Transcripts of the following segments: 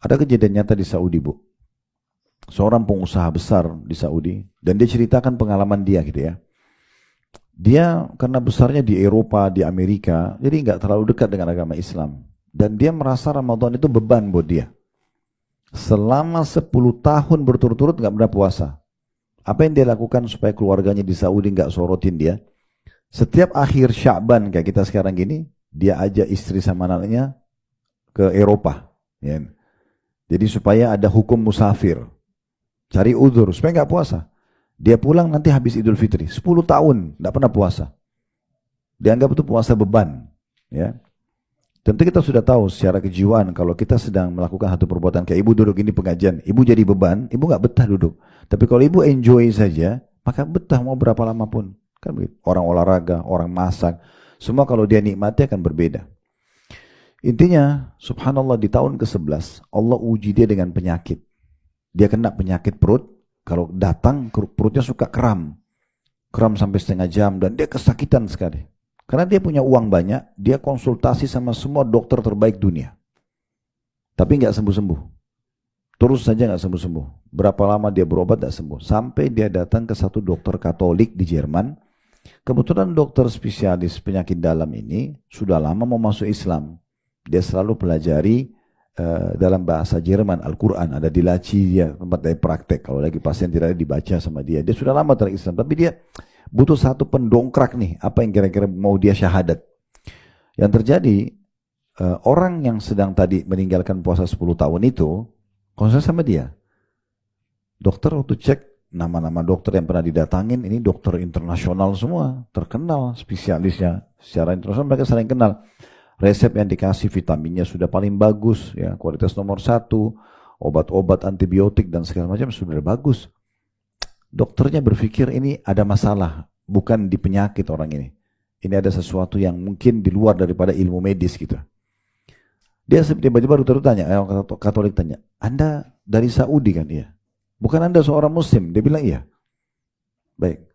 Ada kejadian nyata di Saudi, Bu. Seorang pengusaha besar di Saudi, dan dia ceritakan pengalaman dia gitu ya. Dia karena besarnya di Eropa, di Amerika, jadi nggak terlalu dekat dengan agama Islam. Dan dia merasa Ramadan itu beban buat dia. Selama 10 tahun berturut-turut nggak pernah puasa. Apa yang dia lakukan supaya keluarganya di Saudi nggak sorotin dia? Setiap akhir Sya'ban kayak kita sekarang gini, dia ajak istri sama anaknya ke Eropa. Ya. Jadi supaya ada hukum musafir. Cari udzur supaya nggak puasa. Dia pulang nanti habis Idul Fitri. 10 tahun nggak pernah puasa. Dianggap itu puasa beban. Ya. Tentu kita sudah tahu secara kejiwaan kalau kita sedang melakukan satu perbuatan kayak ibu duduk ini pengajian, ibu jadi beban, ibu nggak betah duduk. Tapi kalau ibu enjoy saja, maka betah mau berapa lama pun. Kan begitu. Orang olahraga, orang masak, semua kalau dia nikmati akan berbeda. Intinya, subhanallah di tahun ke-11, Allah uji dia dengan penyakit. Dia kena penyakit perut, kalau datang perutnya suka kram. Kram sampai setengah jam dan dia kesakitan sekali. Karena dia punya uang banyak, dia konsultasi sama semua dokter terbaik dunia. Tapi nggak sembuh-sembuh. Terus saja nggak sembuh-sembuh. Berapa lama dia berobat nggak sembuh. Sampai dia datang ke satu dokter Katolik di Jerman. Kebetulan dokter spesialis penyakit dalam ini sudah lama mau masuk Islam. Dia selalu pelajari dalam bahasa Jerman Al-Quran. Ada di laci dia, tempat dia praktek. Kalau lagi pasien tidak ada dibaca sama dia. Dia sudah lama terislam. Tapi dia butuh satu pendongkrak nih, apa yang kira-kira mau dia syahadat. Yang terjadi, orang yang sedang tadi meninggalkan puasa 10 tahun itu, konsul sama dia. Dokter waktu cek, nama-nama dokter yang pernah didatangin, ini dokter internasional semua, terkenal spesialisnya. Secara internasional mereka saling kenal. Resep yang dikasih vitaminnya sudah paling bagus, ya kualitas nomor 1, obat-obat antibiotik dan segala macam sudah bagus. Dokternya berpikir ini ada masalah, bukan di penyakit orang ini. Ini ada sesuatu yang mungkin di luar daripada ilmu medis gitu. Dia tiba-tiba dokter tanya, Katolik tanya, Anda dari Saudi kan? Iya. Bukan Anda seorang Muslim? Dia bilang iya. Baik.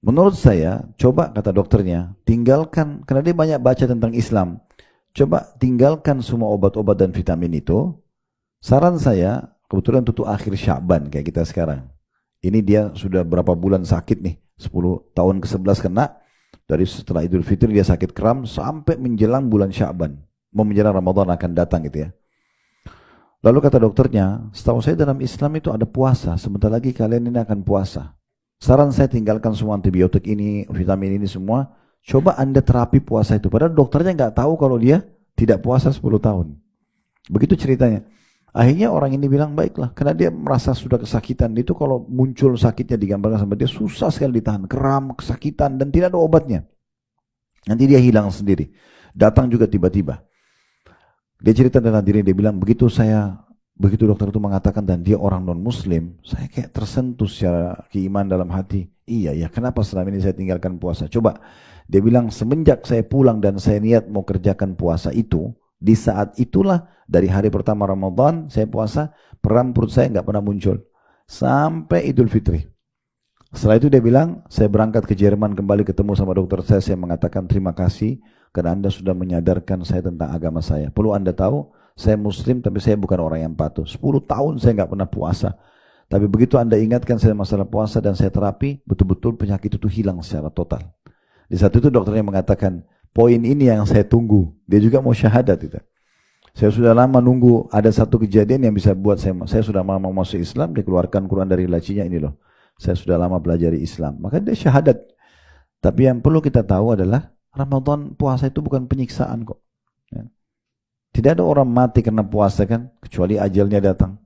Menurut saya, coba kata dokternya, tinggalkan, karena dia banyak baca tentang Islam. Coba tinggalkan semua obat-obat dan vitamin itu. Saran saya, kebetulan itu akhir Sya'ban kayak kita sekarang. Ini dia sudah berapa bulan sakit nih, 10 tahun ke-11 kena, dari setelah Idul Fitri dia sakit kram, sampai menjelang bulan Sya'ban, mau menjelang Ramadan akan datang gitu ya. Lalu kata dokternya, setahu saya dalam Islam itu ada puasa, sebentar lagi kalian ini akan puasa. Saran saya tinggalkan semua antibiotik ini, vitamin ini semua, coba Anda terapi puasa itu. Padahal dokternya nggak tahu kalau dia tidak puasa 10 tahun. Begitu ceritanya. Akhirnya orang ini bilang baiklah, karena dia merasa sudah kesakitan. Itu kalau muncul sakitnya digambarkan sama dia susah sekali ditahan, kram, kesakitan dan tidak ada obatnya. Nanti dia hilang sendiri. Datang juga tiba-tiba. Dia cerita tentang diri, dia bilang begitu dokter itu mengatakan dan dia orang non Muslim, saya kayak tersentuh secara keimanan dalam hati. Iya ya, kenapa selama ini saya tinggalkan puasa? Coba dia bilang semenjak saya pulang dan saya niat mau kerjakan puasa itu. Di saat itulah dari hari pertama Ramadan saya puasa, perang perut saya nggak pernah muncul sampai Idul Fitri. Setelah itu dia bilang, saya berangkat ke Jerman kembali ketemu sama dokter saya mengatakan terima kasih karena Anda sudah menyadarkan saya tentang agama saya. Perlu Anda tahu, saya Muslim tapi saya bukan orang yang patuh. 10 tahun saya nggak pernah puasa. Tapi begitu Anda ingatkan saya masalah puasa dan saya terapi, betul-betul penyakit itu hilang secara total. Di saat itu dokternya mengatakan, poin ini yang saya tunggu. Dia juga mau syahadat itu. Saya sudah lama nunggu ada satu kejadian yang bisa buat saya sudah lama masuk Islam, dikeluarkan Quran dari lacinya ini loh. Saya sudah lama pelajari Islam. Maka dia syahadat. Tapi yang perlu kita tahu adalah Ramadan puasa itu bukan penyiksaan kok. Ya. Tidak ada orang mati karena puasa kan, kecuali ajalnya datang.